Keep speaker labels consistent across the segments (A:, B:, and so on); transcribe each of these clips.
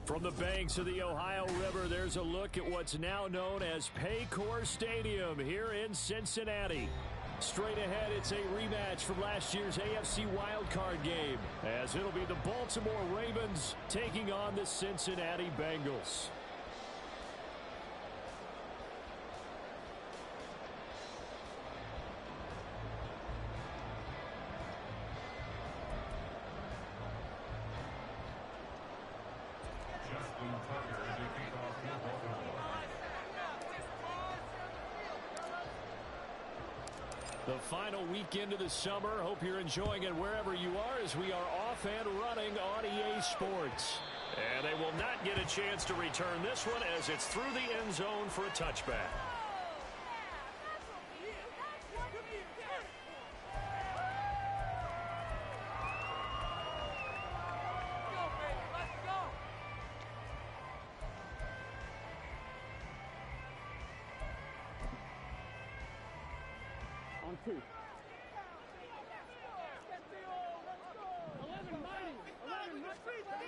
A: From the banks of the Ohio River, there's a look at what's now known as Paycor Stadium here in Cincinnati. Straight ahead, it's a rematch from last year's AFC wildcard game, as it'll be the Baltimore Ravens taking on the Cincinnati Bengals. The final weekend of the summer. Hope you're enjoying it wherever you are as we are off and running on EA Sports. And they will not get a chance to return this one as it's through the end zone for a touchback.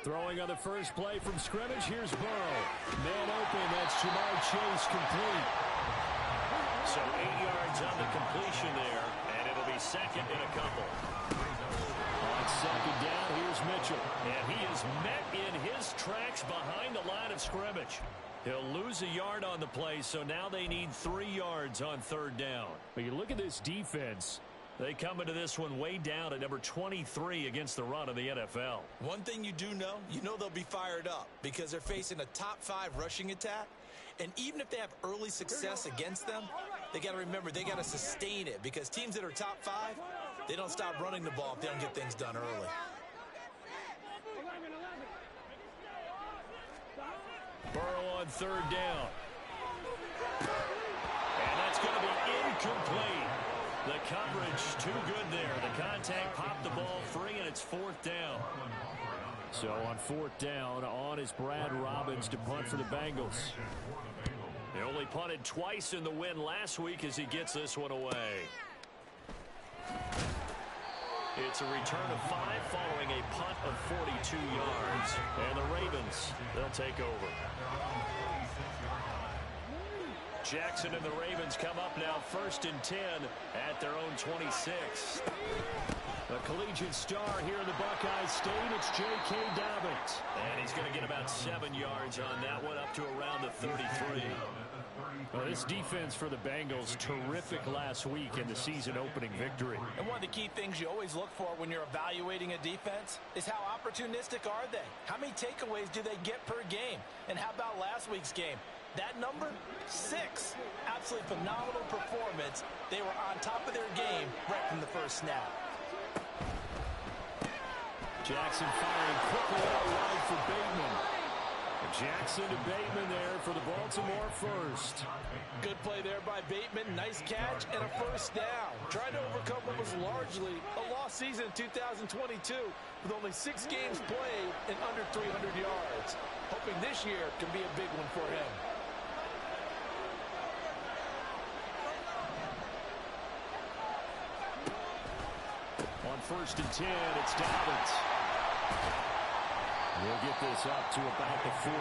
A: Throwing on the first play from scrimmage, here's Burrow. Man open, that's Jamar Chase complete. So 8 yards on the completion there, and it'll be second and a couple. On second down, here's Mitchell. And he is met in his tracks behind the line of scrimmage. He'll lose a yard on the play, so now they need 3 yards on third down. But you look at this defense. They come into this one way down at number 23 against the run of the NFL.
B: One thing you do know, they'll be fired up because they're facing a top 5 rushing attack. And even if they have early success against them, they got to remember they got to sustain it because teams that are top 5, they don't stop running the ball if they don't get things done early.
A: Burrow on third down. And that's going to be incomplete. The coverage too good there. The contact popped the ball free, and it's fourth down. So on fourth down, on is Brad Robbins to punt for the Bengals. They only punted twice in the win last week as he gets this one away. It's a return of 5 following a punt of 42 yards. And the Ravens, they'll take over. Jackson and the Ravens come up now first and 10 at their own 26. A collegiate star here in the Buckeye State, it's J.K. Dobbins. And he's going to get about 7 yards on that one, up to around the 33. Well, this defense for the Bengals, terrific last week in the season-opening victory.
C: And one of the key things you always look for when you're evaluating a defense is how opportunistic are they? How many takeaways do they get per game? And how about last week's game? That number, 6. Absolutely phenomenal performance. They were on top of their game right from the first snap.
A: Jackson firing quickly out wide for Bateman. Jackson to Bateman there for the Baltimore first.
C: Good play there by Bateman. Nice catch and a first down. Trying to overcome what was largely a lost season in 2022 with only 6 games played and under 300 yards. Hoping this year can be a big one for him.
A: On first and 10, it's Dobbins. We'll get this up to about the 44.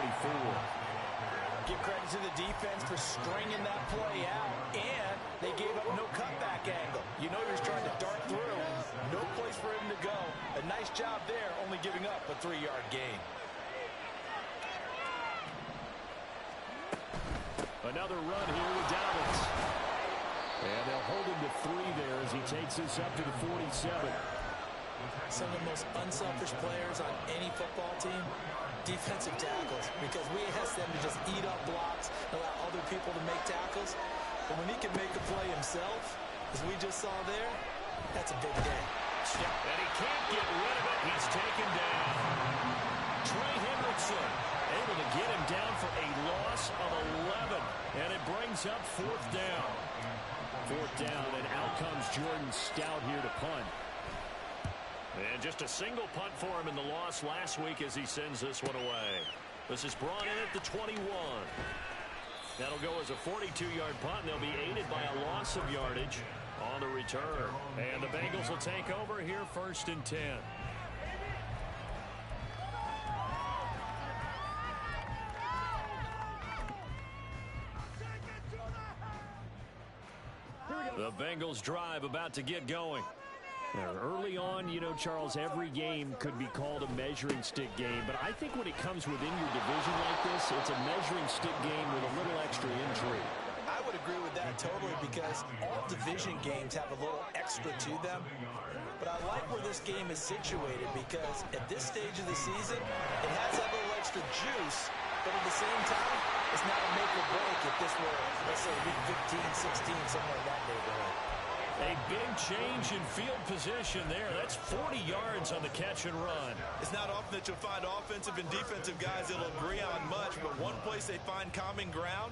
C: Give credit to the defense for stringing that play out, and they gave up no cutback angle. You know you're trying to dart through. No place for him to go. A nice job there, only giving up a 3-yard gain.
A: Another run here with Dobbins. And they'll hold him to 3 there as he takes this up to the 47.
C: Some of the most unselfish players on any football team, defensive tackles, because we ask them to just eat up blocks, allow other people to make tackles. But when he can make a play himself, as we just saw there, that's a big day.
A: And he can't get rid of it. He's taken down. Trey Hendrickson able to get him down for a loss of 11. And it brings up fourth down. Fourth down, and out comes Jordan Stout here to punt. And just a single punt for him in the loss last week as he sends this one away. This is brought in at the 21. That'll go as a 42-yard punt, and they'll be aided by a loss of yardage on the return. And the Bengals will take over here first and 10. The Bengals drive about to get going. Now, early on, you know, Charles, every game could be called a measuring stick game. But I think when it comes within your division like this, it's a measuring stick game with a little extra intrigue.
B: I would agree with that totally because all division games have a little extra to them. But I like where this game is situated because at this stage of the season, it has that little extra juice. But at the same time, it's not a make or break if this were, let's say, week 15, 16, somewhere in that neighborhood.
A: A big change in field position there. That's 40 yards on the catch and run.
B: It's not often that you'll find offensive and defensive guys that'll agree on much, but one place they find common ground,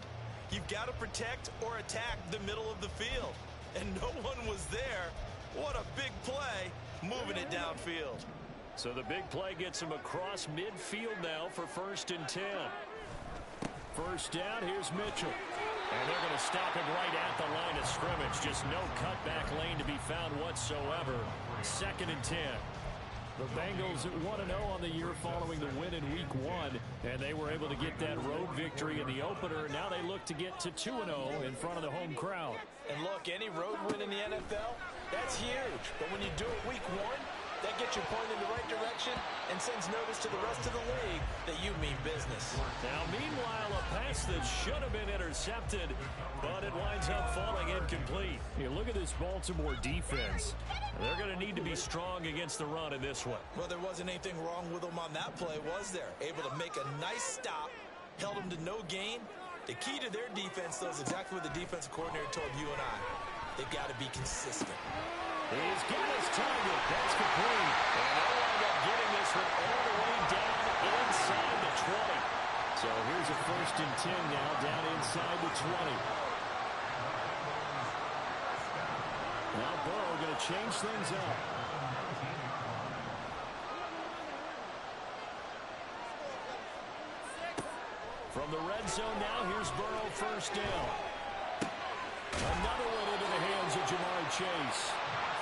B: you've got to protect or attack the middle of the field. And no one was there. What a big play, moving it downfield.
A: So the big play gets him across midfield now for 1st and 10. First down, here's Mitchell. And they're going to stop him right at the line of scrimmage. Just no cutback lane to be found whatsoever. 2nd and 10. The Bengals 1-0 on the year following the win in Week 1. And they were able to get that road victory in the opener. Now they look to get to 2-0 in front of the home crowd.
C: And look, any road win in the NFL, that's huge. But when you do it Week 1, that gets you pointed in the right direction and sends notice to the rest of the league that you mean business.
A: Now, meanwhile, a pass that should have been intercepted, but it winds up falling incomplete. You look at this Baltimore defense. They're going to need to be strong against the run in this one.
B: Well, there wasn't anything wrong with them on that play, was there? Able to make a nice stop, held them to no gain. The key to their defense, though, is exactly what the defensive coordinator told you and I. They've got to be consistent.
A: He's got his target. That's complete. And they'll wind up getting this one all the way down inside the 20. So here's a 1st and 10 now down inside the 20. Now Burrow going to change things up. From the red zone now, here's Burrow 1st down. Another one into the hands of Jamar Chase.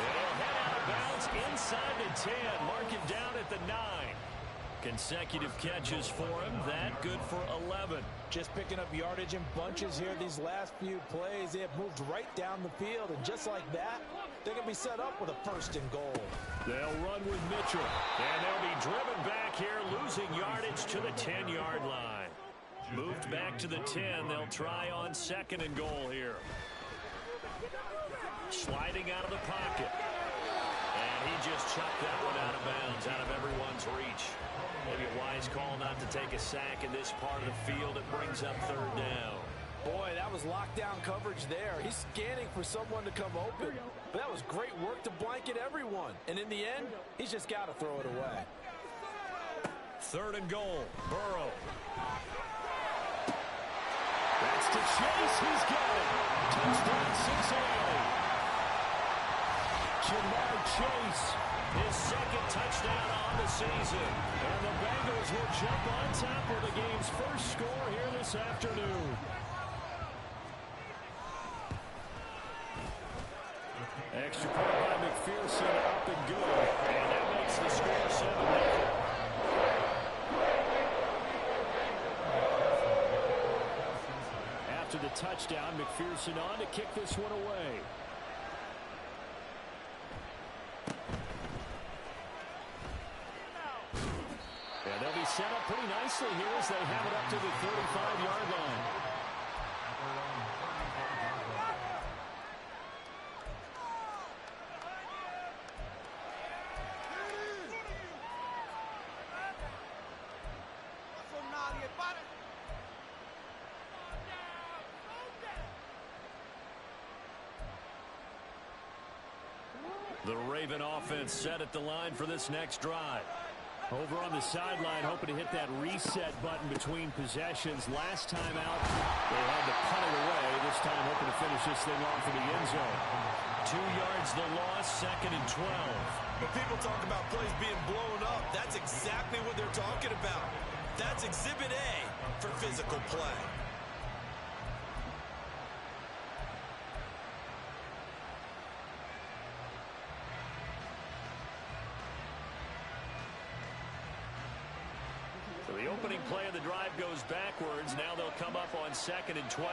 A: It'll head out of bounds inside the 10. Mark him down at the 9. Consecutive catches for him. That good for 11.
C: Just picking up yardage in bunches here these last few plays. They have moved right down the field. And just like that, they're going to be set up with a 1st and goal.
A: They'll run with Mitchell. And they'll be driven back here, losing yardage to the 10-yard line. Moved back to the 10. They'll try on 2nd and goal here. Sliding out of the pocket. And he just chucked that one out of bounds, out of everyone's reach. Maybe a wise call not to take a sack in this part of the field. It brings up 3rd down.
C: Boy, that was lockdown coverage there. He's scanning for someone to come open. But that was great work to blanket everyone. And in the end, he's just got to throw it away.
A: 3rd and goal. Burrow. That's to Chase. He's got it. Touchdown, Cincinnati. Jamar Chase, his 2nd touchdown on the season. And the Bengals will jump on top of the game's 1st score here this afternoon. Extra point by McPherson, up and good. And that makes the score 7-0. After the touchdown, McPherson on to kick this one away. And they'll be set up pretty nicely here as they have it up to the 35-yard line. The Raven offense set at the line for this next drive. Over on the sideline, hoping to hit that reset button between possessions. Last time out, they had to punt it away. This time, hoping to finish this thing off in the end zone. 2 yards the loss, 2nd and 12.
B: When people talk about plays being blown up, that's exactly what they're talking about. That's Exhibit A for physical play.
A: So the opening play of the drive goes backwards. Now they'll come up on 2nd and 12.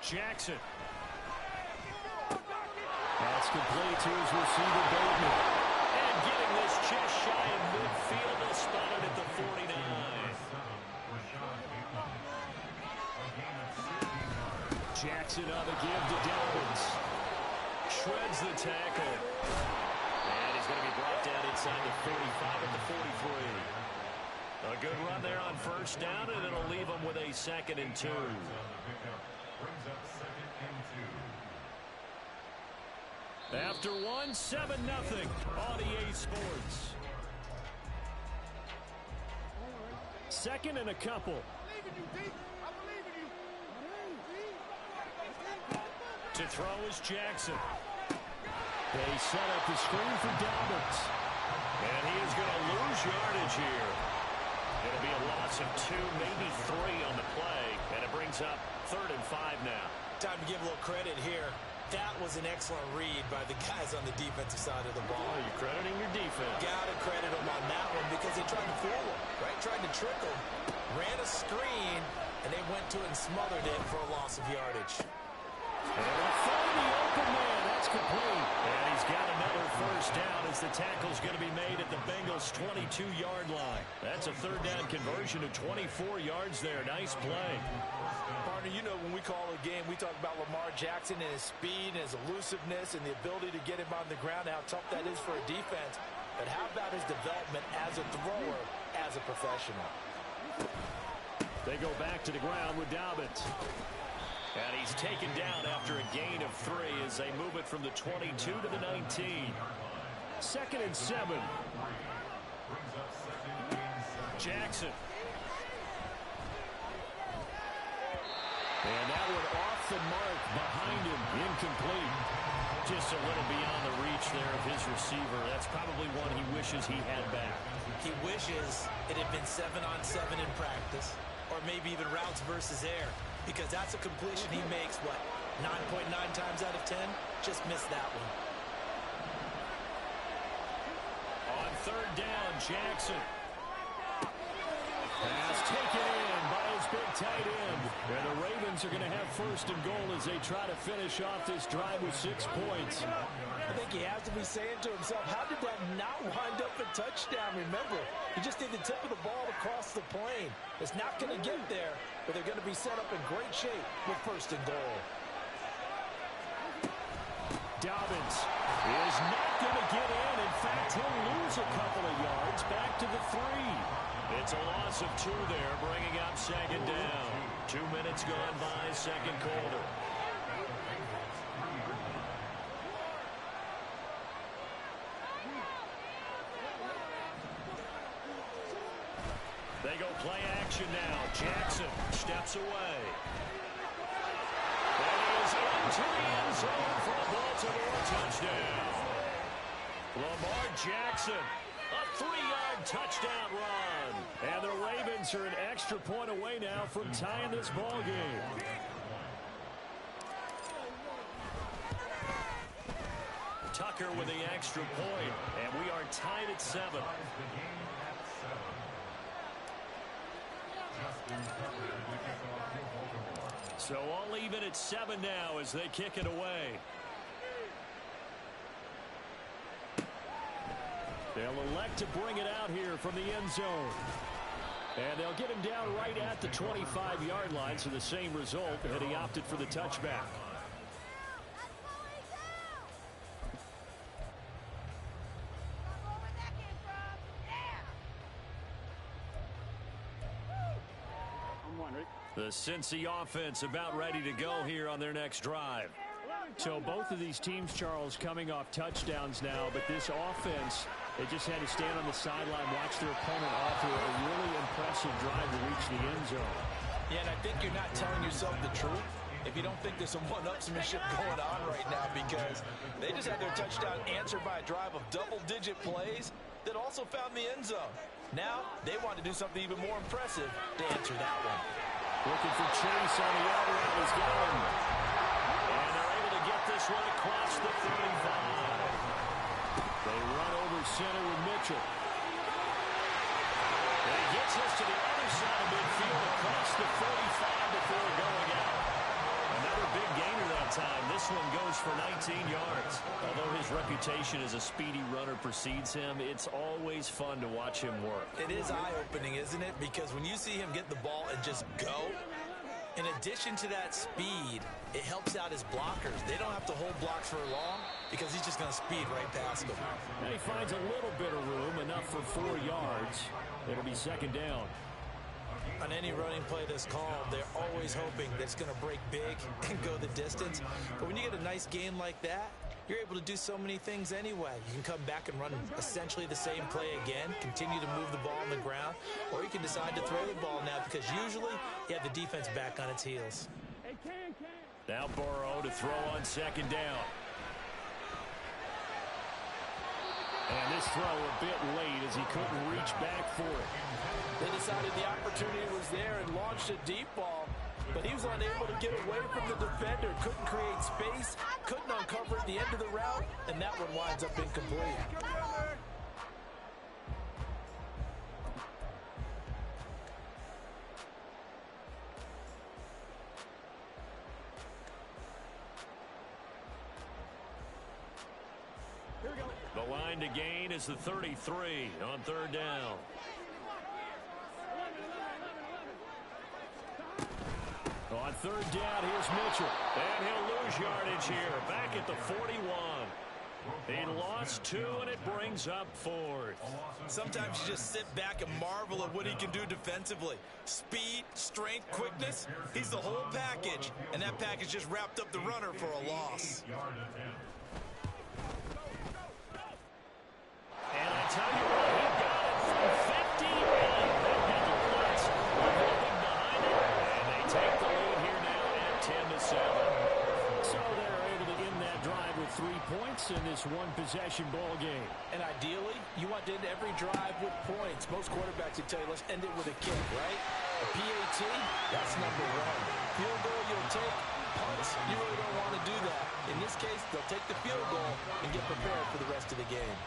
A: Jackson. That's complete to his receiver, Bateman. And getting this just shy of midfield, they'll spot it at the 49. Jackson on the give to Dobbins. Shreds the tackle. And he's going to be brought down inside the 45 at the 43. A good run there on first down, and it'll leave him with a 2nd and 2. After 1, 7-0 on EA Sports. 2nd and a couple. To throw is Jackson. They set up the screen for Dobbins. And he is going to lose yardage here. It'll be a loss of 2, maybe 3 on the play. And it brings up 3rd and 5 now.
B: Time to give a little credit here. That was an excellent read by the guys on the defensive side of the ball.
A: Oh, you're crediting your defense.
B: Gotta credit them on that one because they tried to fool him, right? Tried to trick him. Ran a screen, and they went to it and smothered it for a loss of yardage.
A: And they'll find the open man. That's complete. And he's got another first down as the tackle's going to be made at the Bengals' 22-yard line. That's a 3rd down conversion of 24 yards there. Nice play.
C: Partner, you know when we call a game, we talk about Lamar Jackson and his speed and his elusiveness and the ability to get him on the ground, how tough that is for a defense. But how about his development as a thrower, as a professional?
A: They go back to the ground with Dobbins. And he's taken down after a gain of 3 as they move it from the 22 to the 19. 2nd and 7. Jackson. And that one off the mark behind him. Incomplete. Just a little beyond the reach there of his receiver. That's probably one he wishes he had back.
B: He wishes it had been 7-on-7 in practice, or maybe even routes versus air, because that's a completion he makes, what, 9.9 times out of 10? Just missed that one.
A: On 3rd down, Jackson. Pass taken in by his big tight end. And the Ravens are going to have 1st and goal as they try to finish off this drive with 6 points.
C: I think he has to be saying to himself, how did that not wind up a touchdown? Remember, he just did the tip of the ball across the plane. It's not going to get there, but they're going to be set up in great shape with 1st and goal.
A: Dobbins is not going to get in. In fact, he'll lose a couple of yards back to the 3. It's a loss of 2 there, bringing up 2nd down. 2 minutes gone by, 2nd quarter. They go play action now. Jackson steps away. And he is into the end zone for a Baltimore touchdown. Lamar Jackson, a 3-yard touchdown run. And the Ravens are an extra point away now from tying this ball game. Tucker with the extra point, and we are tied at 7. So all even at 7 now as they kick it away. They'll elect to bring it out here from the end zone. And they'll get him down right at the 25-yard line, so the same result, and he opted for the touchback. The Cincy offense about ready to go here on their next drive. So both of these teams, Charles, coming off touchdowns now, but this offense, they just had to stand on the sideline, watch their opponent offer a really impressive drive to reach the end zone.
C: Yeah, and I think you're not telling yourself the truth if you don't think there's some one-upsmanship going on right now, because they just had their touchdown answered by a drive of double-digit plays that also found the end zone. Now they want to do something even more impressive to answer that one.
A: Looking for Chase on the other end. He's got him. And they're able to get this one across the 35. They run over center with Mitchell. And he gets us to the other side of midfield across the 45 before going out. And that Another big gainer that time. This one goes for 19 yards. Although his reputation as a speedy runner precedes him, it's always fun to watch him work.
B: It is eye-opening, isn't it? Because when you see him get the ball and just go, in addition to that speed, it helps out his blockers. They don't have to hold blocks for long because he's just going to speed right past them.
A: And he finds a little bit of room, enough for 4 yards. It'll be second down.
B: On any running play that's called, they're always hoping that it's going to break big and go the distance. But when you get a nice gain like that, you're able to do so many things anyway. You can come back and run essentially the same play again, continue to move the ball on the ground, or you can decide to throw the ball now because usually you have the defense back on its heels.
A: Now Burrow to throw on second down. And this throw a bit late as he couldn't reach back for it.
C: They decided the opportunity was there and launched a deep ball, but he was unable to get away from the defender. Couldn't create space, couldn't uncover at the end of the route, and that one winds up incomplete.
A: The line to gain is the 33 on third down. On third down, here's Mitchell. And he'll lose yardage here. Back at the 41. He lost 2, and it brings up 4th.
B: Sometimes you just sit back and marvel at what he can do defensively. Speed, strength, quickness. He's the whole package. And that package just wrapped up the runner for a loss.
A: And I tell you what, he got it from 58. That had the blitz. Looking behind it. And they take the lead here now at 10-7. So they're able to end that drive with 3 points in this one-possession ball game.
C: And ideally, you want to end every drive with points. Most quarterbacks would tell you, let's end it with a kick, right? A PAT, that's number 1. Field goal you'll take. Punts, you really don't want to do that. In this case, they'll take the field goal and get prepared for the rest of the game.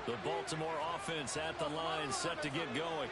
A: The Baltimore offense at the line, set to get going.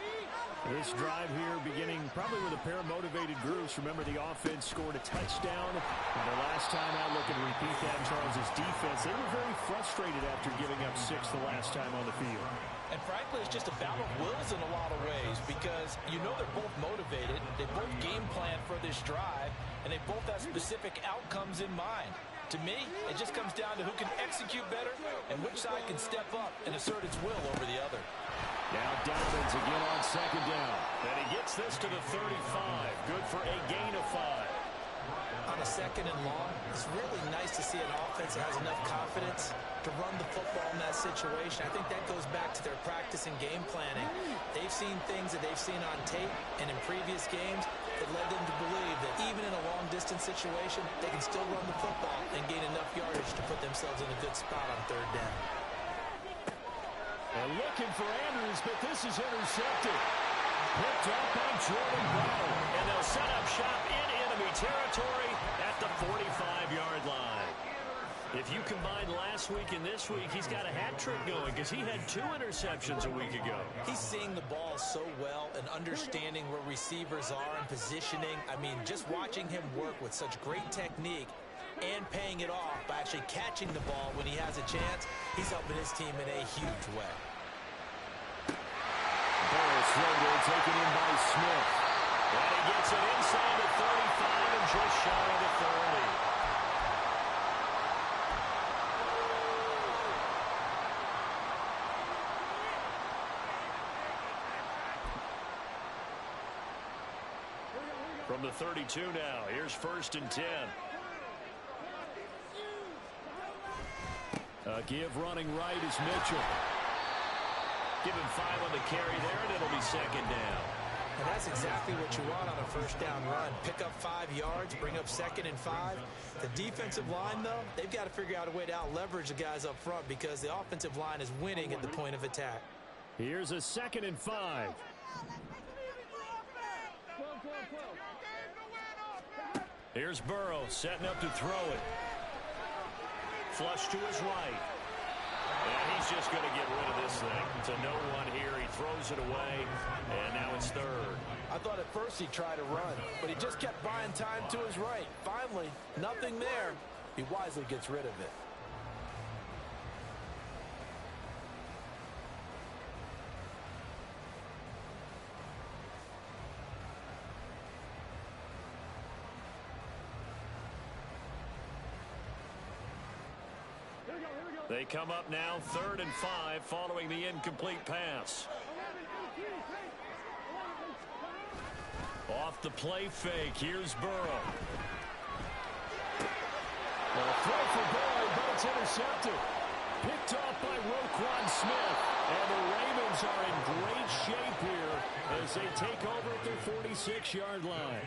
A: This drive here beginning probably with a pair of motivated groups. Remember, the offense scored a touchdown. And the last time out, looking to repeat that in Charles' defense. They were very frustrated after giving up 6 the last time on the field.
C: And frankly, it's just a battle of wills in a lot of ways because you know they're both motivated. They both game plan for this drive, and they both have specific outcomes in mind. To me, it just comes down to who can execute better and which side can step up and assert its will over the other.
A: Now Dobbins again on second down. And he gets this to the 35. Good for a gain of 5.
B: On a second and long, it's really nice to see an offense that has enough confidence to run the football in that situation. I think that goes back to their practice and game planning. They've seen things that they've seen on tape and in previous games that led them to believe that even in a long-distance situation, they can still run the football and gain enough yardage to put themselves in a good spot on third down.
A: And looking for Andrews, but this is intercepted. Picked up by Jordan Brown. And they'll set up shop in enemy territory at the 45-yard line. If you combine last week and this week, he's got a hat trick going because he had 2 interceptions a week ago.
B: He's seeing the ball so well and understanding where receivers are and positioning. I mean, just watching him work with such great technique and paying it off by actually catching the ball when he has a chance, he's helping his team in a huge way.
A: Burrow slowly taken in by Smith. And he gets it inside the 35 and just shy of the 30. From the 32 now, here's 1st and 10. Give running right is Mitchell. Give him 5 on the carry there, and it'll be second down.
B: And that's exactly what you want on a first down run. Pick up 5 yards, bring up 2nd and 5. The defensive line, though, they've got to figure out a way to out-leverage the guys up front because the offensive line is winning at the point of attack.
A: Here's a 2nd and 5. Here's Burrow setting up to throw it. Flush to his right. And he's just going to get rid of this thing. To no one here. He throws it away, and now it's third.
C: I thought at first he tried to run, but he just kept buying time to his right. Finally, nothing there. He wisely gets rid of it.
A: They come up now 3rd and 5 following the incomplete pass. Off the play fake. Here's Burrow. A throw for Boyd, but it's intercepted. Picked off by Roquan Smith. And the Ravens are in great shape here as they take over at their 46-yard line.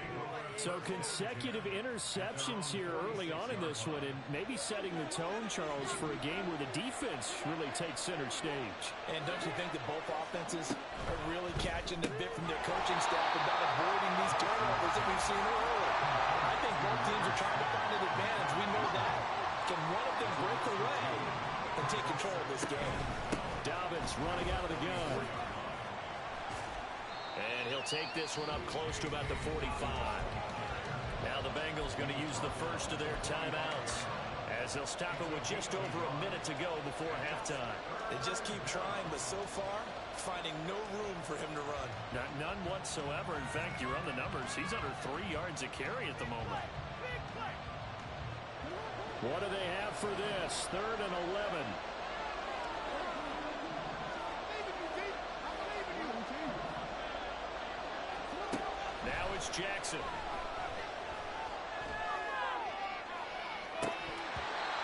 A: So consecutive interceptions here early on in this one, and maybe setting the tone, Charles, for a game where the defense really takes center stage.
C: And don't you think that both offenses are really catching the bit from their coaching staff about avoiding these turnovers that we've seen early? I think both teams are trying to find an advantage. We know that. Can one of them break away and take control of this game?
A: Dobbins running out of the gun. And he'll take this one up close to about the 45. Now the Bengals going to use the first of their timeouts as they'll stop it with just over a minute to go before halftime.
B: They just keep trying, but so far, finding no room for him to run.
A: None whatsoever. In fact, you run the numbers. He's under 3 yards a carry at the moment. What do they have for this? 3rd and 11. Now it's Jackson.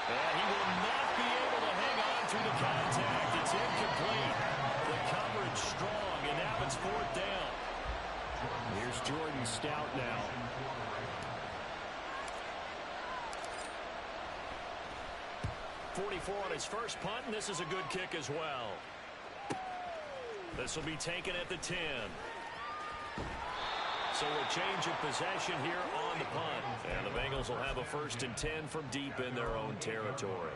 A: And he will not be able to hang on through the contact. It's incomplete. The coverage strong, and now it's 4th down. Here's Jordan Stout now. .44 on his first punt, and this is a good kick as well. This will be taken at the 10. So a change of possession here on the punt. And the Bengals will have a 1st and 10 from deep in their own territory.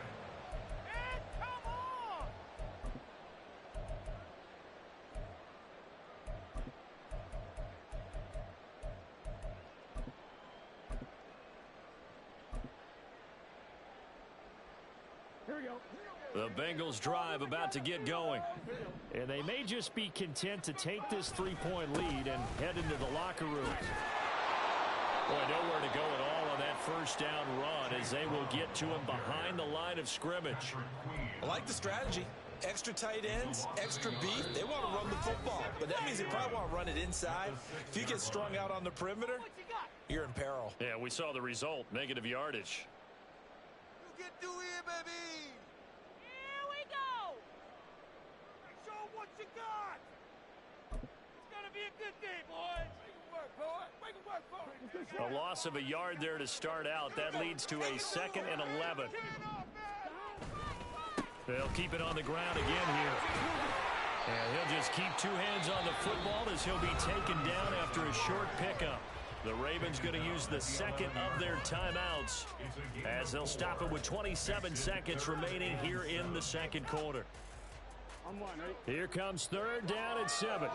A: The Bengals drive about to get going. And they may just be content to take this 3-point lead and head into the locker room. Boy, nowhere to go at all on that first down run as they will get to him behind the line of scrimmage.
B: I like the strategy. Extra tight ends, extra beef. They want to run the football, but that means they probably want to run it inside. If you get strung out on the perimeter, you're in peril.
A: Yeah, we saw the result, negative yardage.
D: You get through here, baby. Here we go. Show them what you got. It's going to be a good day, boys. Make it work, boy. Make it work for it.
A: A loss of a yard there to start out. That leads to a 2nd and 11. They'll keep it on the ground again here. And he'll just keep 2 hands on the football as he'll be taken down after a short pickup. The Ravens going to use the 2nd of their timeouts as they'll stop it with 27 seconds remaining here in the 2nd quarter. Here comes 3rd down at 7.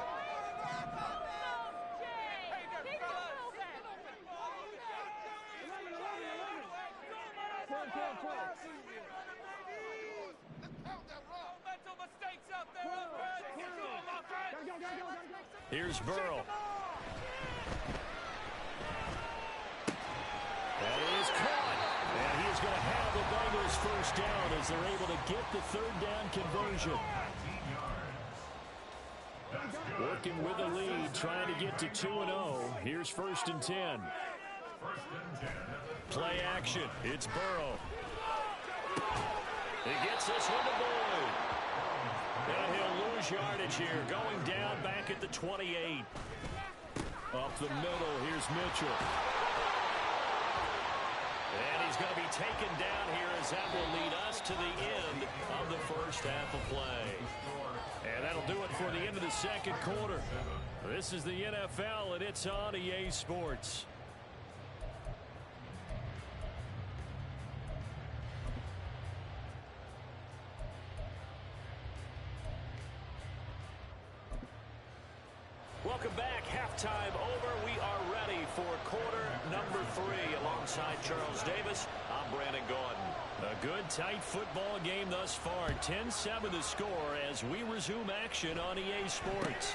A: Here's Burrow. That is caught. And he is going to have the Bengals first down as they're able to get the 3rd down conversion. Working with a lead, trying to get to 2-0. Here's 1st and 10. Play action. It's Burrow. He gets this one to Boyd. And he'll lose yardage here, going down back at the 28. Up the middle, here's Mitchell. And he's going to be taken down here as that will lead us to the end of the first half of play. And that'll do it for the end of the 2nd quarter. This is the NFL, and it's on EA Sports. halftime over. We are ready for quarter number 3. Alongside Charles Davis, I'm Brandon Gaudin. A good, tight football game thus far. 10-7 the score as we resume action on EA Sports.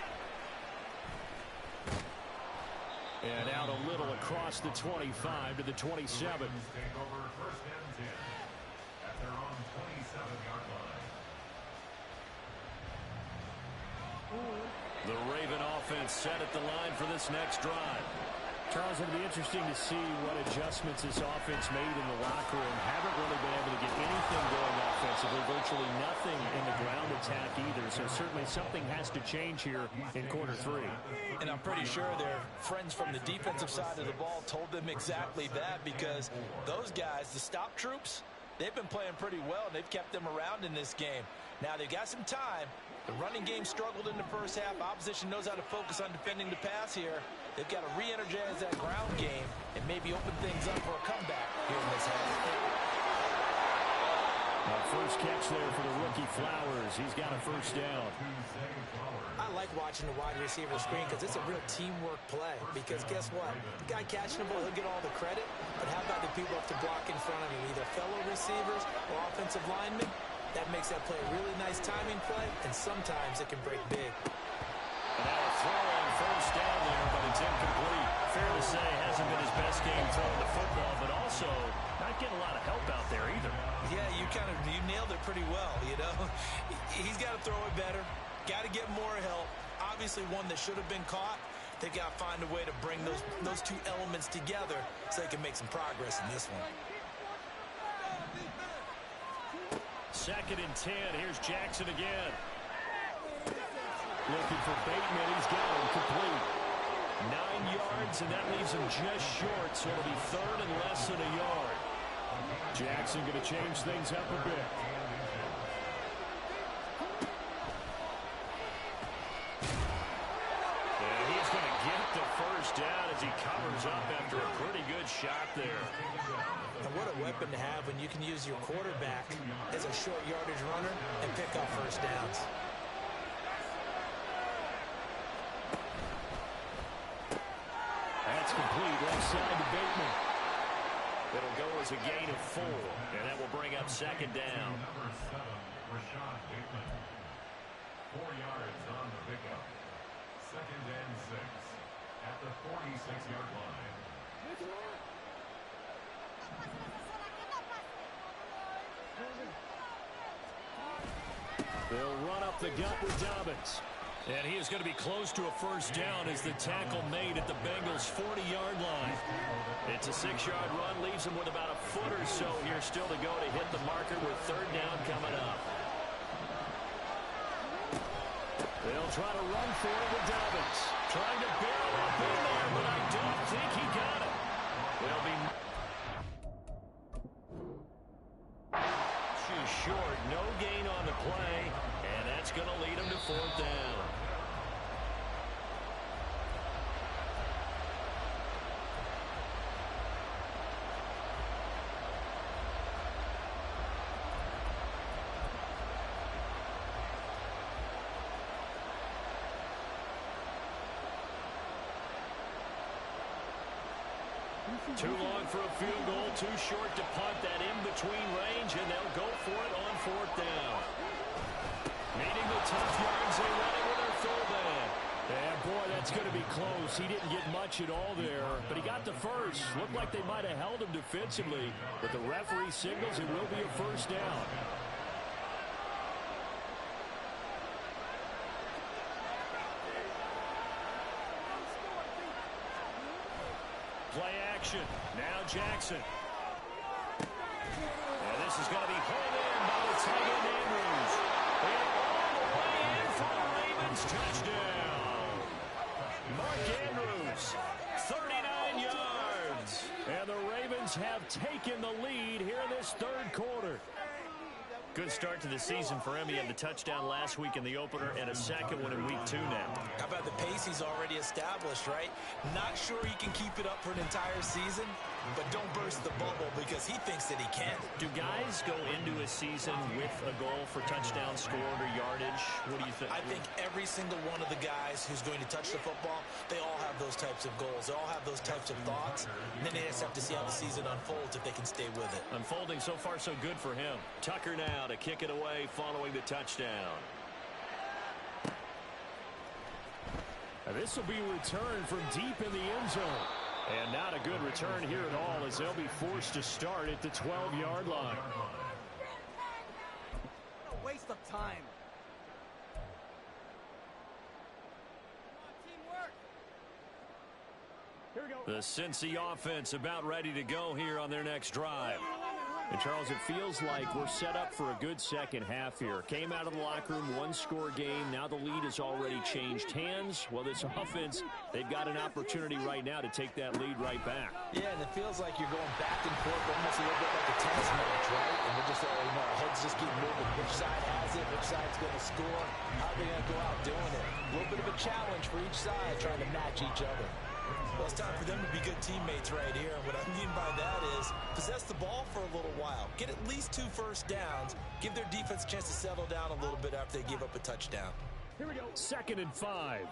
A: And out a little across the 25 to the 27. The Raven offense set at the line for this next drive. Charles, it'll be interesting to see what adjustments this offense made in the locker room. Haven't really been able to get anything going offensively. Virtually nothing in the ground attack either. So certainly something has to change here in quarter 3.
C: And I'm pretty sure their friends from the defensive side of the ball told them exactly that, because those guys, the stop troops, they've been playing pretty well, and they've kept them around in this game. Now they've got some time. The running game struggled in the first half. Opposition knows how to focus on defending the pass here. They've got to re-energize that ground game and maybe open things up for a comeback here in this half.
A: First catch there for the rookie Flowers. He's got a first down.
E: I like watching the wide receiver screen because it's a real teamwork play. Because guess what? The guy catching the ball, he'll get all the credit. But how about the people up to block in front of him? Either fellow receivers or offensive linemen. That makes that play a really nice timing play, and sometimes it can break big.
A: And now a throw on first down there, but it's incomplete. Fair to say, hasn't been his best game throwing the football, but also not getting a lot of help out there either.
B: Yeah, you nailed it pretty well, you know. He's got to throw it better. Got to get more help. Obviously one that should have been caught. They got to find a way to bring those two elements together so they can make some progress in this one.
A: 2nd and 10. Here's Jackson again. Looking for Bateman. He's got him complete. 9 yards, and that leaves him just short, so it'll be 3rd and less than a yard. Jackson going to change things up a bit. And he's going to get the first down as he covers up after a pretty good shot there.
E: And what a weapon to have when you can use your quarterback as a short yardage runner and pick up first downs.
A: That's complete. Left side to Bateman. It'll go as a gain of 4, and that will bring up 2nd down.
F: Number 7, Rashad Bateman. 4 yards on the pickup. 2nd and 6 at the 46-yard line.
A: They'll run up the gut with Dobbins. And he is going to be close to a first down as the tackle made at the Bengals' 40-yard line. It's a 6-yard run, leaves him with about a foot or so here still to go to hit the marker with 3rd down coming up. They'll try to run for it with Dobbins. Trying to barrel up in there, but I don't think he got it. They'll be too short. No gain on the play, and that's going to lead him to 4th down. Too long for a field goal, too short to punt. That in-between range, and they'll go for it on 4th down. Needing the tough yards, they run it with their fullback. Yeah, boy, that's going to be close. He didn't get much at all there, but he got the first. Looked like they might have held him defensively, but the referee signals it will be a first down. Play action. Now Jackson. And this is going to be hauled in by the tight end Andrews. And all the way in for the Ravens touchdown. Mark Andrews, 39 yards. And the Ravens have taken the lead here in this 3rd quarter. Good start to the season for him. He had the touchdown last week in the opener and a 2nd one in week 2 now.
B: How about the pace he's already established, right? Not sure he can keep it up for an entire season, but don't burst the bubble because he thinks that he can.
A: Do guys go into a season with a goal for touchdown scored or yardage? What do you think?
B: I think every single one of the guys who's going to touch the football, they all have have those types of goals. They all have those types of thoughts. And then they just have to see how the season unfolds if they can stay with it.
A: Unfolding so far so good for him. Tucker now to kick it away following the touchdown. And this will be returned from deep in the end zone. And not a good return here at all as they'll be forced to start at the 12-yard line.
D: A waste of time.
A: The Cincy offense about ready to go here on their next drive. And, Charles, it feels like we're set up for a good second half here. Came out of the locker room, one-score game. Now the lead has already changed hands. Well, this offense, they've got an opportunity right now to take that lead right back.
C: Yeah, and it feels like you're going back and forth almost a little bit like a tennis match, right? And we're just, our heads just keep moving. Which side has it? Which side's going to score? How are they going to go out doing it? A little bit of a challenge for each side trying to match each other.
B: Well, it's time for them to be good teammates right here. And what I mean by that is possess the ball for a little while. Get at least 2 first downs. Give their defense a chance to settle down a little bit after they give up a touchdown.
A: Here we go. 2nd and 5.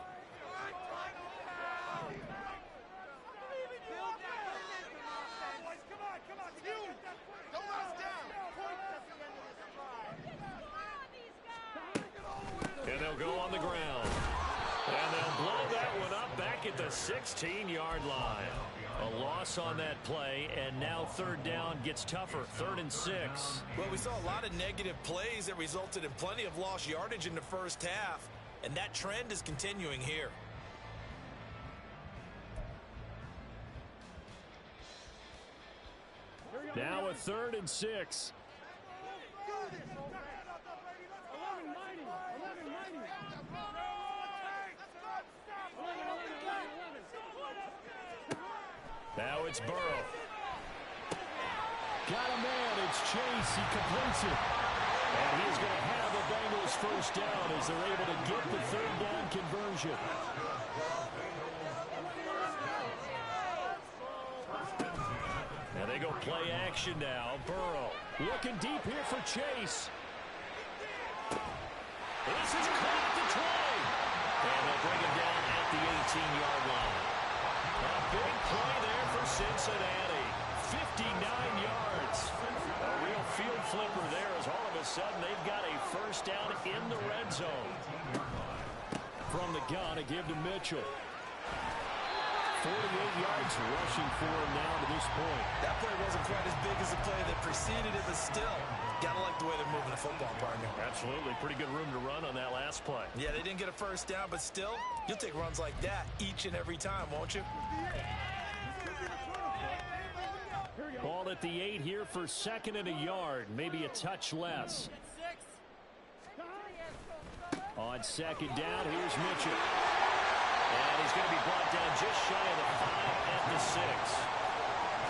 A: And they'll go on the ground. And they'll blow that one up back at the 16-yard line. A loss on that play, and now 3rd down gets tougher. 3rd and 6.
B: Well, we saw a lot of negative plays that resulted in plenty of lost yardage in the first half, and that trend is continuing here.
A: Now a 3rd and 6. Now it's Burrow. Got a man. It's Chase. He completes it. And he's going to have the Bengals first down as they're able to get the 3rd down conversion. Now they go play action now. Burrow looking deep here for Chase. This is caught at the 20. And they'll bring him down at the 18-yard line. A big play there for Cincinnati. 59 yards. A real field flipper there as all of a sudden they've got a first down in the red zone. From the gun, a give to Mitchell. 48 yards rushing for him now to this point.
B: That play wasn't quite as big as the play that preceded it, but still, gotta like the way they're moving the football, partner.
A: Absolutely. Pretty good room to run on that last play.
B: Yeah, they didn't get a first down, but still, you'll take runs like that each and every time, won't you?
A: Ball at the 8 here for 2nd and a yard. Maybe a touch less. On 2nd down, here's Mitchell. And he's going to be brought down just shy of the 5 at the 6.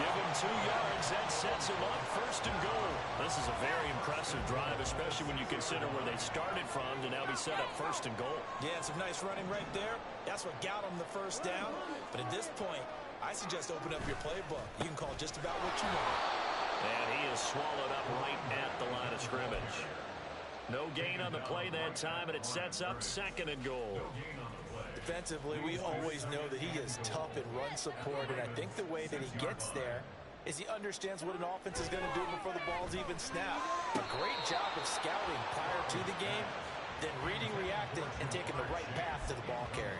A: Give him 2 yards. That sets him up 1st and goal. This is a very impressive drive, especially when you consider where they started from to now be set up 1st and goal.
B: Yeah, some nice running right there. That's what got him the first down. But at this point, I suggest open up your playbook. You can call just about what you want.
A: And he is swallowed up right at the line of scrimmage. No gain on the play that time, and it sets up 2nd and goal.
E: Defensively, we always know that he is tough in run support, and I think the way that he gets there is he understands what an offense is going to do before the ball's even snapped. A great job of scouting prior to the game, then reading, reacting, and taking the right path to the ball carrier.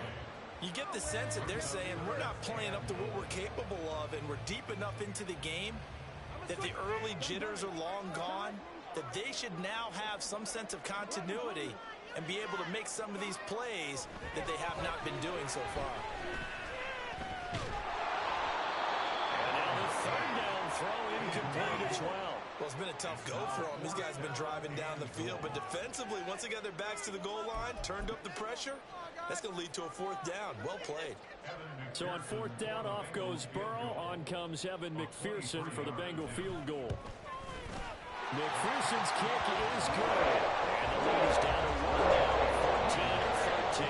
B: You get the sense that they're saying we're not playing up to what we're capable of, and we're deep enough into the game that the early jitters are long gone, that they should now have some sense of continuity and be able to make some of these plays that they have not been doing so far.
A: And now the 3rd down throw incomplete as well.
B: Well, it's been a tough go for them. These guys have been driving down the field, but defensively, once they got their backs to the goal line, turned up the pressure, that's going to lead to a 4th down. Well played.
A: So on 4th down, off goes Burrow. On comes Evan McPherson for the Bengal field goal. McPherson's kick is good. And the lead is down to 1 now, 14-13.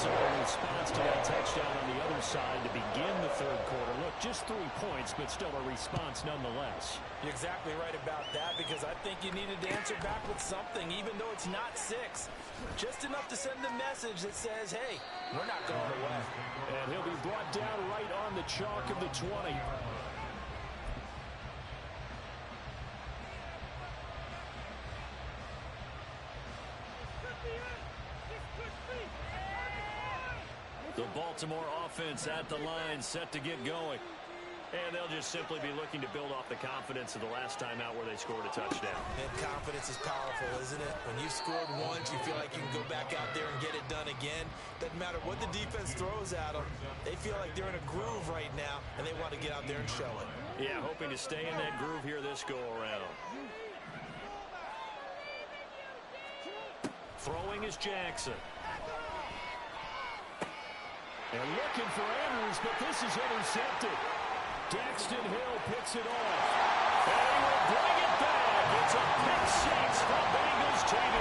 A: So in response to that touchdown on the other side to begin the 3rd quarter. Look, just 3 points, but still a response nonetheless.
E: You're exactly right about that, because I think you needed to answer back with something, even though it's not 6. Just enough to send a message that says, hey, we're not going away.
A: And chalk of the 20. The Baltimore offense at the line, set to get going. And they'll just simply be looking to build off the confidence of the last time out where they scored a touchdown.
B: And confidence is powerful, isn't it? When you've scored once, you feel like you can go back out there and get it done again. Doesn't matter what the defense throws at them. They feel like they're in a groove right now, and they want to get out there and show it.
A: Yeah, hoping to stay in that groove here this go-around. Throwing is Jackson. And looking for Andrews, but this is intercepted. Daxton Hill picks it off. And he will bring it back. It's a pick six from Bengals TV.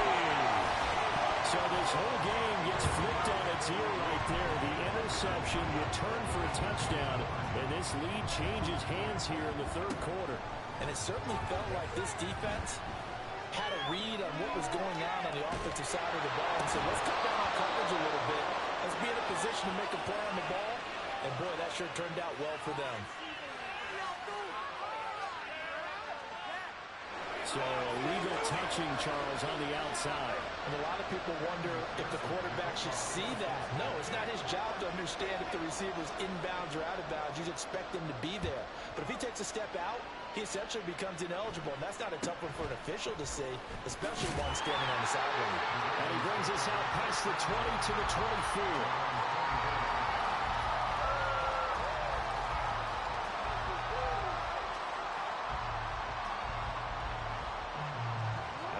A: So this whole game gets flipped on its ear right there. The interception returned for a touchdown. And this lead changes hands here in the third quarter.
C: And it certainly felt like this defense had a read on what was going on the offensive side of the ball and said, let's cut down on coverage a little bit. Let's be in a position to make a play on the ball. And boy, that sure turned out well for them.
A: So illegal touching, Charles, on the outside.
C: And a lot of people wonder if the quarterback should see that. No, it's not his job to understand if the receiver's inbounds or out of bounds. You expect him to be there. But if he takes a step out, he essentially becomes ineligible. And that's not a tough one for an official to see, especially one standing on the sideline.
A: And he brings us out past the 20 to the 24.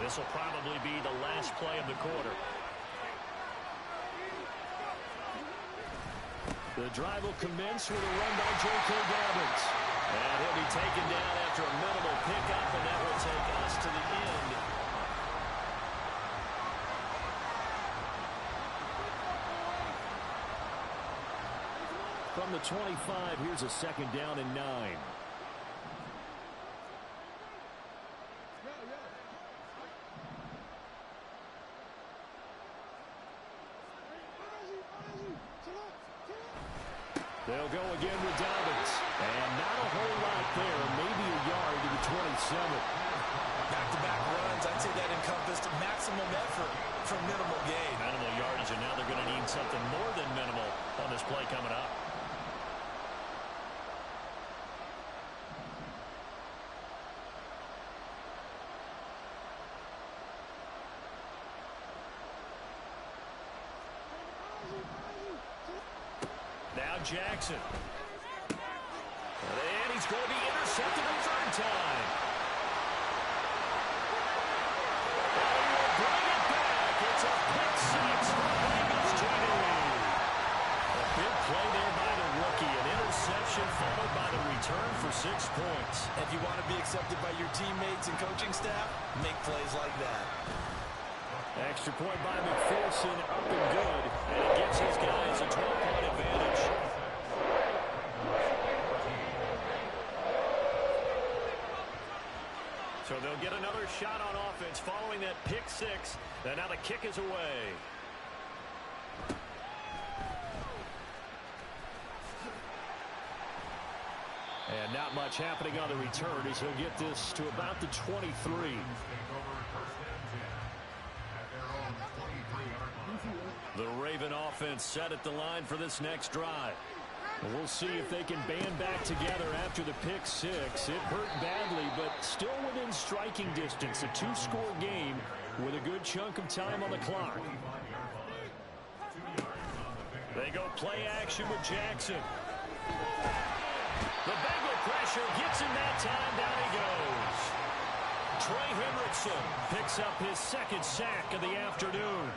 A: This will probably be the last play of the quarter. The drive will commence with a run by J.K. Dobbins. And he'll be taken down after a minimal pickup, and that will take us to the end. From the 25, here's a second down and 9. They'll go again with Dobbins. And not a whole lot there. Maybe a yard to the 27.
B: Back-to-back runs. I'd say that encompassed maximum effort for minimal gain.
A: Minimal yardage, and now they're going to need something more than minimal on this play coming up. Now Jackson. And he's going to be intercepted a third time. And he will bring it back. It's a pick six for Bengals TV. A big play there by the rookie. An interception followed by the return for 6 points.
B: If you want to be accepted by your teammates and coaching staff, make plays like that.
A: Extra point by McPherson, up and good, and it gives his guys a 12-point advantage. So they'll get another shot on offense following that pick six, and now the kick is away. And not much happening on the return as he'll get this to about the 23. The Raven offense set at the line for this next drive. We'll see if they can band back together after the pick six. It hurt badly, but still within striking distance. A 2-score game with a good chunk of time on the clock. They go play action with Jackson. The Bengal pressure gets him that time. Down he goes. Trey Hendrickson picks up his second sack of the afternoon.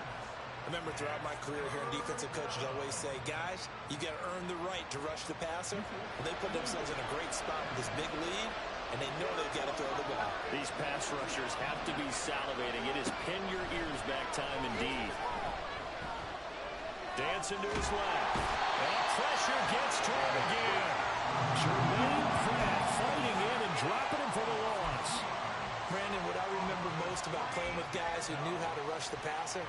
B: I remember throughout my career here in defensive coaches always say, guys, you got to earn the right to rush the passer. And they put themselves in a great spot with this big lead, and they know they've got to throw the ball.
A: These pass rushers have to be salivating. It is pin your ears back time indeed. Dancing to his left. And pressure gets to him again. Jermaine Pratt fighting in and dropping him for the loss.
B: Brandon, what I remember most about playing with guys who knew how to rush the passer,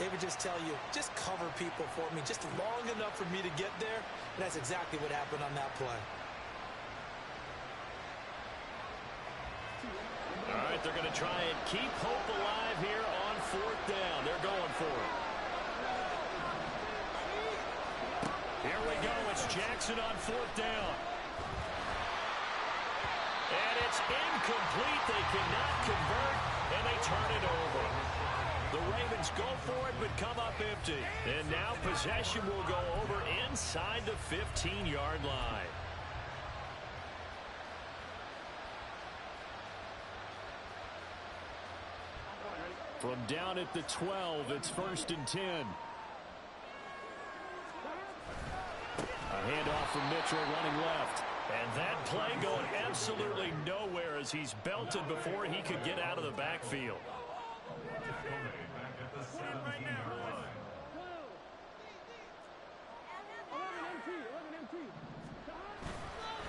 E: they would just tell you, just cover people for me, just long enough for me to get there. And that's exactly what happened on that play.
A: All right, they're going to try and keep hope alive here on 4th down. They're going for it. Here we go. It's Jackson on 4th down. And it's incomplete. They cannot convert, and they turn it over. The Ravens go for it, but come up empty. And now possession will go over inside the 15-yard line. From down at the 12, it's 1st and 10. A handoff from Mitchell running left. And that play going absolutely nowhere as he's belted before he could get out of the backfield.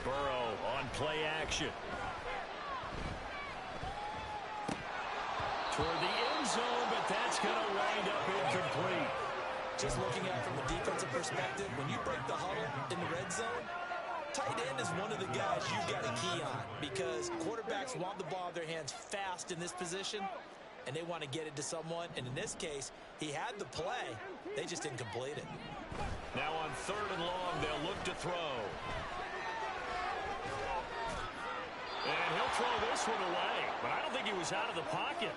A: Burrow on play action. Toward the end zone, but that's going to wind up incomplete.
E: Just looking at it from a defensive perspective, when you break the huddle in the red zone, tight end is one of the guys you've got to key on because quarterbacks want the ball in their hands fast in this position, and they want to get it to someone. And in this case, he had the play. They just didn't complete it.
A: Now on 3rd and long, they'll look to throw. And he'll throw this one away, but I don't think he was out of the pocket.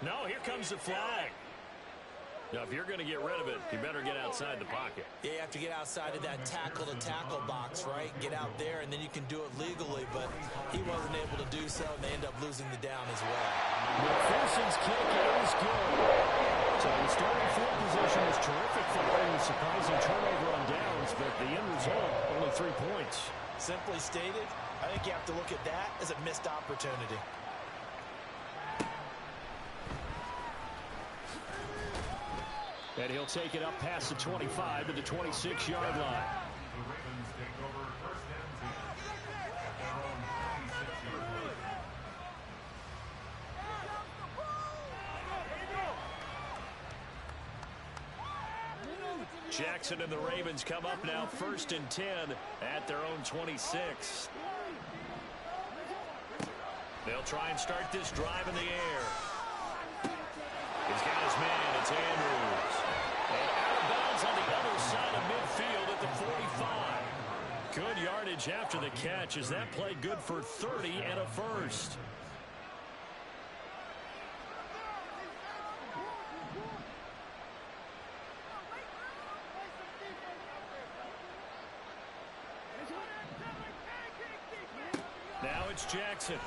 A: No, here comes the flag. Now, if you're going to get rid of it, you better get outside the pocket.
E: Yeah, you have to get outside of that tackle-to-tackle box, right? Get out there, and then you can do it legally, but he wasn't able to do so, and they end up losing the down as well.
A: McPherson's kick is good. So the starting field position was terrific for him, surprising turnover on downs, but the end result, only 3 points.
E: Simply stated, I think you have to look at that as a missed opportunity.
A: And he'll take it up past the 25 to the 26-yard line.
F: The Ravens take over 1st and 10 at their own 26-yard line.
A: Jackson and the Ravens come up now 1st and 10 at their own 26. They'll try and start this drive in the air. He's got his man. It's Andrews. And out of bounds on the other side of midfield at the 45. Good yardage after the catch. Is that play good for 30 and a first? Now it's Jackson.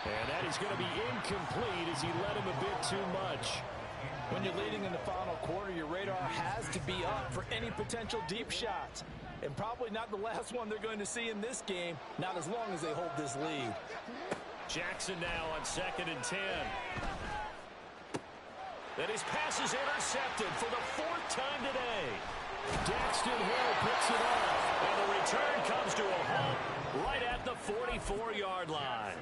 A: And that is going to be incomplete as he led him a bit too much.
C: When you're leading in the final quarter, your radar has to be up for any potential deep shots. And probably not the last one they're going to see in this game, not as long as they hold this lead.
A: Jackson now on 2nd and 10. Then his pass is intercepted for the 4th time today. Daxton Hill picks it up. And the return comes to a halt right at the 44-yard line.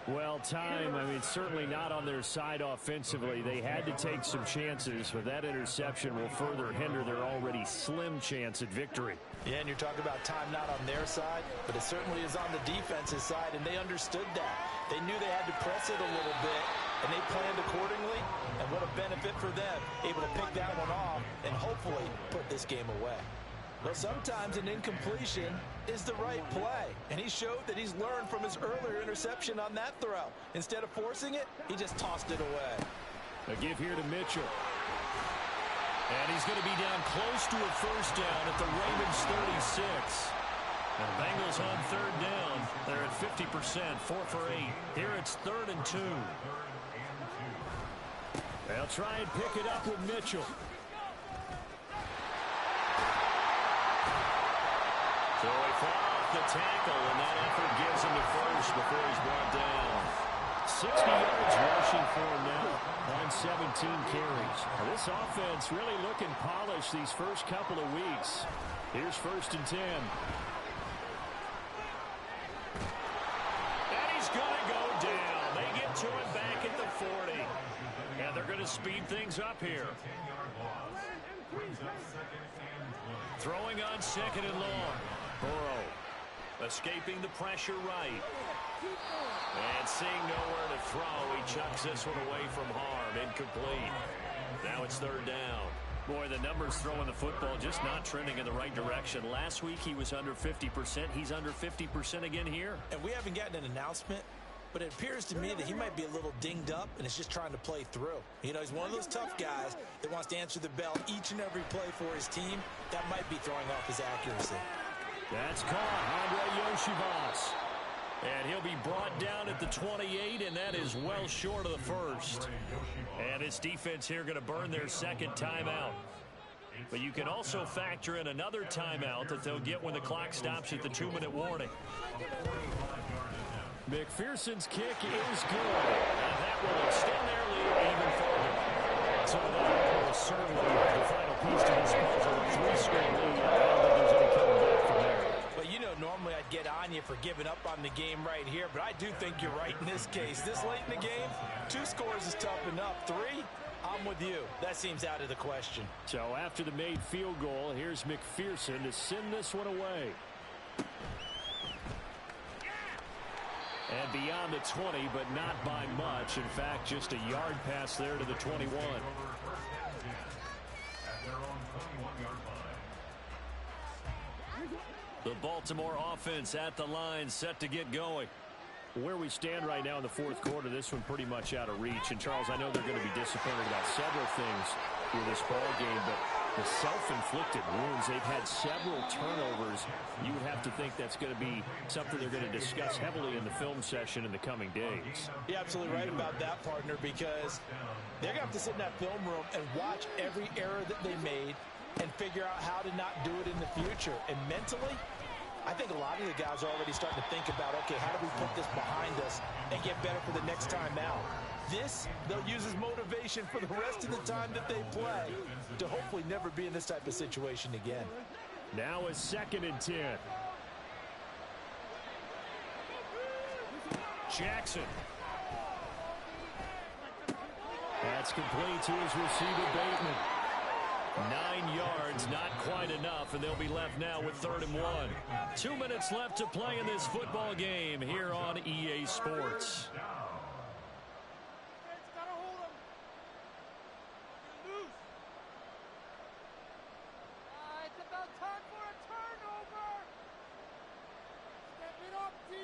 A: Well, time, I mean, certainly not on their side offensively. They had to take some chances, but that interception will further hinder their already slim chance at victory.
C: Yeah, and you're talking about time not on their side, but it certainly is on the defense's side, and they understood that. They knew they had to press it a little bit, and they planned accordingly, and what a benefit for them, able to pick that one off and hopefully put this game away. Well, sometimes an incompletion is the right play, and he showed that he's learned from his earlier interception on that throw. Instead of forcing it, he just tossed it away.
A: A give here to Mitchell. And he's going to be down close to a first down at the Ravens 36. The Bengals on 3rd down. They're at 50%, 4 for 8. Here it's 3rd and 2. They'll try and pick it up with Mitchell. So he fought off the tackle, and that effort gives him the first before he's brought down. 60 yards rushing for him now on 17 carries. Now this offense really looking polished these first couple of weeks. Here's 1st and 10. And he's going to go down. They get to him back at the 40. to speed things up here.
F: 10-yard loss. Brings up 2nd and 20.
A: Throwing on 2nd and long. Burrow escaping the pressure right. And seeing nowhere to throw, he chucks this one away from harm. Incomplete. Now it's 3rd down. Boy, the numbers throwing the football just not trending in the right direction. Last week he was under 50%. He's under 50% again here.
E: And we haven't gotten an announcement, but it appears to me that he might be a little dinged up and is just trying to play through. You know, he's one of those tough guys that wants to answer the bell each and every play for his team. That might be throwing off his accuracy.
A: That's caught. Andre Yoshivas. And he'll be brought down at the 28, and that is well short of the first. And this defense here going to burn their 2nd timeout. But you can also factor in another timeout that they'll get when the clock stops at the 2-minute warning. McPherson's kick is good. And that will extend their lead even further. So that will certainly the final piece to this puzzle. A 3-score lead. I don't think there's any coming back from there.
E: But you know, normally I'd get on you for giving up on the game right here, but I do think you're right in this case. This late in the game, 2 scores is tough enough. 3, I'm with you. That seems out of the question.
A: So after the made field goal, here's McPherson to send this one away. And beyond the 20, but not by much. In fact, just a yard pass there to the 21.
F: At their own 21-yard line.
A: The Baltimore offense at the line, set to get going. Where we stand right now in the 4th quarter, this one pretty much out of reach. And, Charles, I know they're going to be disappointed about several things with this ball game, but the self-inflicted wounds, they've had several turnovers. You would have to think that's going to be something they're going to discuss heavily in the film session in the coming days.
E: You're absolutely right about that, partner, because they're going to have to sit in that film room and watch every error that they made and figure out how to not do it in the future. And mentally, I think a lot of the guys are already starting to think about, okay, how do we put this behind us and get better for the next time out? This, they'll use as motivation for the rest of the time that they play to hopefully never be in this type of situation again.
A: Now it's 2nd and 10. Jackson. That's complete to his receiver, Bateman. 9 yards, not quite enough, and they'll be left now with 3rd and 1. 2 minutes left to play in this football game here on EA Sports.
D: It's about time for a turnover. Step it up, D.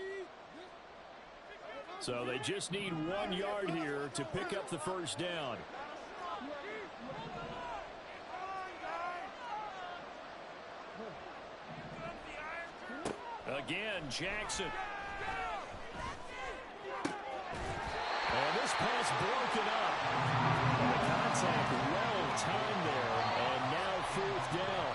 A: So they just need 1 yard here to pick up the 1st down. Again, Jackson. And this pass broken up. And the contact well timed there. And now 4th down.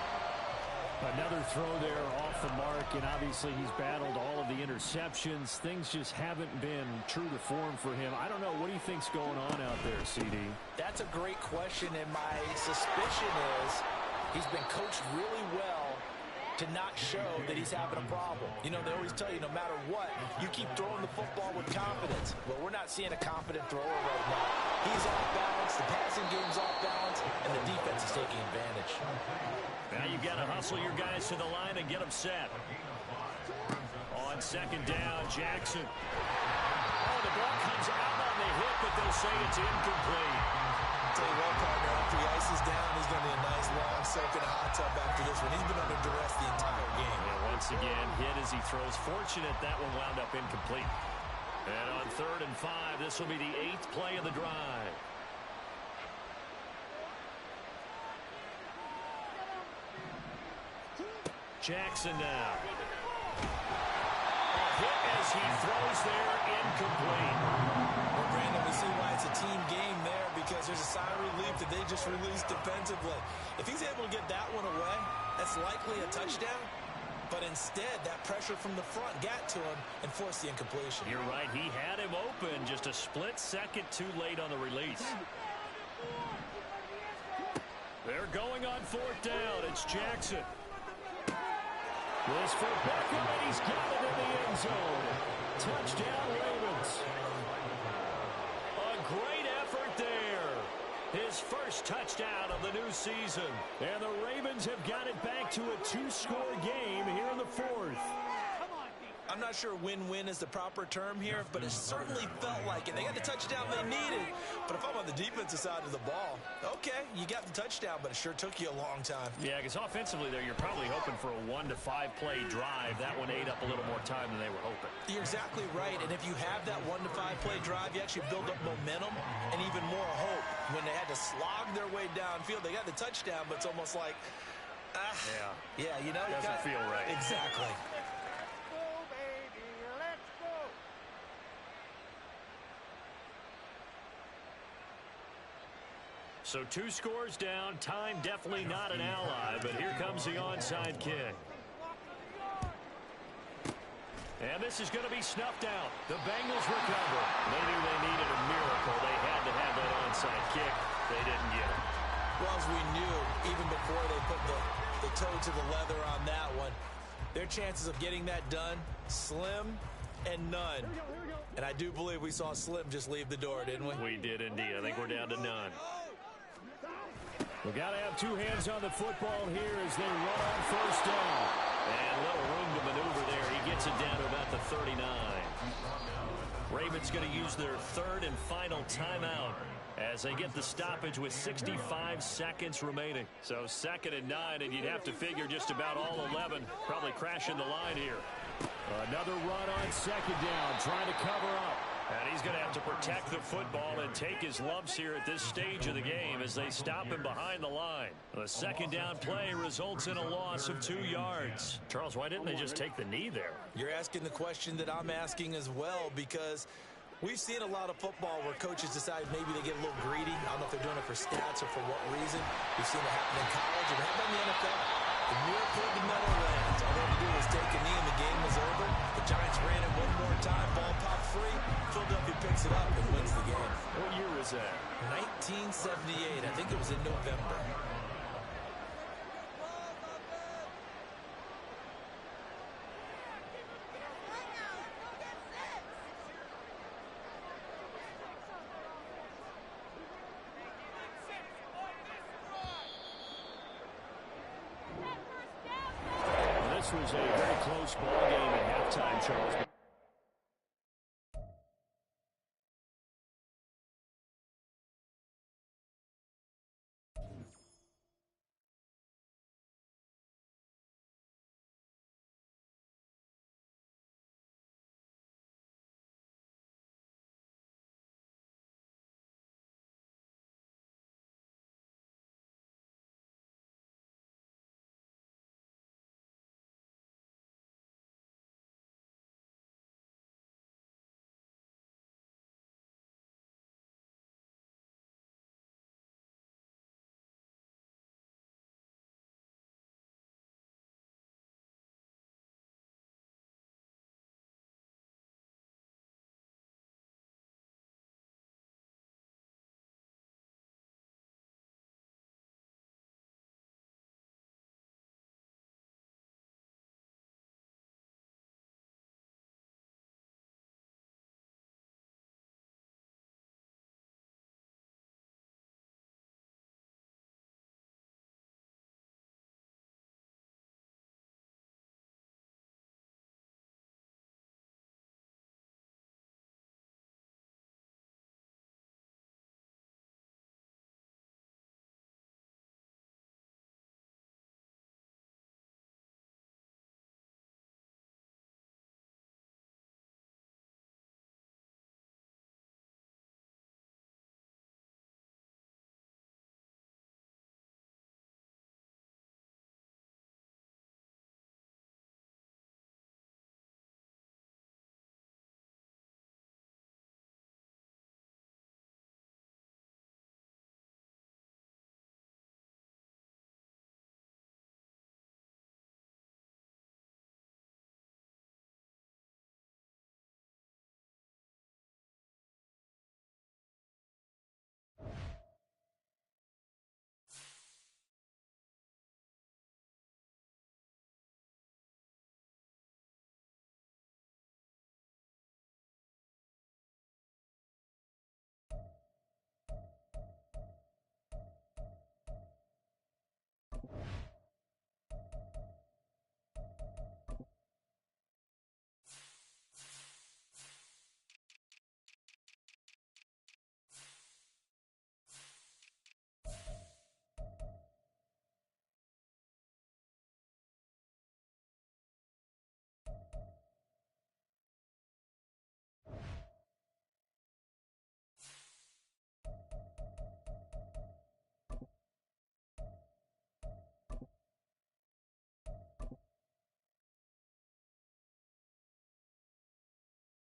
A: Another throw there off the mark, and obviously he's battled all of the interceptions. Things just haven't been true to form for him. I don't know. What do you think's going on out there, CD?
E: That's a great question, and my suspicion is he's been coached really well to not show that he's having a problem. You know, they always tell you no matter what, you keep throwing the football with confidence. Well, we're not seeing a confident thrower right now. He's off balance, the passing game's off balance, and the defense is taking advantage.
A: Now you've got to hustle your guys to the line and get them set. On 2nd down, Jackson. Oh, the ball comes out on the hit, but they'll say it's incomplete.
E: Tell you what, partner, after he ices down, he's going to need a nice long soak in a hot tub after this one. He's been under duress the entire game.
A: And once again, hit as he throws. Fortunate that one wound up incomplete. And on 3rd and 5, this will be the 8th play of the drive. Jackson now. A hit as he throws there, incomplete.
E: Well, Brandon, we see why it's a team game there, because there's a sigh of relief that they just released defensively. If he's able to get that one away, that's likely a touchdown. But instead, that pressure from the front got to him and forced the incompletion.
A: You're right. He had him open. Just a split second too late on the release. They're going on 4th down. It's Jackson. This for Beckham, and he's got it in the end zone. Touchdown, Ravens. A great effort there. his first touchdown of the new season. And the Ravens have got it back to a 2-score game here in the fourth.
B: I'm not sure win-win is the proper term here, but it certainly felt like it. They got the touchdown they needed. But if I'm on the defensive side of the ball, okay, you got the touchdown, but it sure took you a long time.
A: Yeah, because offensively there, you're probably hoping for a 1 to 5 play drive. That one ate up a little more time than they were hoping.
B: You're exactly right, and if you have that 1 to 5 play drive, you actually build up momentum and even more hope. When they had to slog their way downfield, they got the touchdown, but it's almost like, yeah, you know,
A: doesn't feel right.
B: Exactly.
A: So 2 scores down. Time definitely not an ally, but here comes the onside kick. And this is going to be snuffed out. The Bengals recover. They knew they needed a miracle. They had to have that onside kick. They didn't get it.
B: Well, as we knew, even before they put the toe to the leather on that one, their chances of getting that done, slim and none. And I do believe we saw Slim just leave the door, didn't we?
A: We did indeed. I think we're down to none. We've got to have 2 hands on the football here as they run on first down. And a little room to maneuver there. He gets it down to about the 39. Ravens going to use their 3rd and final timeout as they get the stoppage with 65 seconds remaining. So 2nd and 9, and you'd have to figure just about all 11 probably crashing the line here. Another run on 2nd down, trying to cover up. And he's going to have to protect the football and take his lumps here at this stage of the game as they stop him behind the line. The 2nd down play results in a loss of 2 yards. Charles, why didn't they just take the knee there?
B: You're asking the question that I'm asking as well, because we've seen a lot of football where coaches decide maybe they get a little greedy. I don't know if they're doing it for stats or for what reason. We've seen it happen in college, and it happened in the NFL. The miracle of the metal lands. All they had to do was take a knee and the game was over. The Giants ran it one more time. Ball popped free. Philadelphia picks it up and wins the game.
A: What year was that?
B: 1978. I think it was in November.
A: This was a very close ball game at halftime, Charles,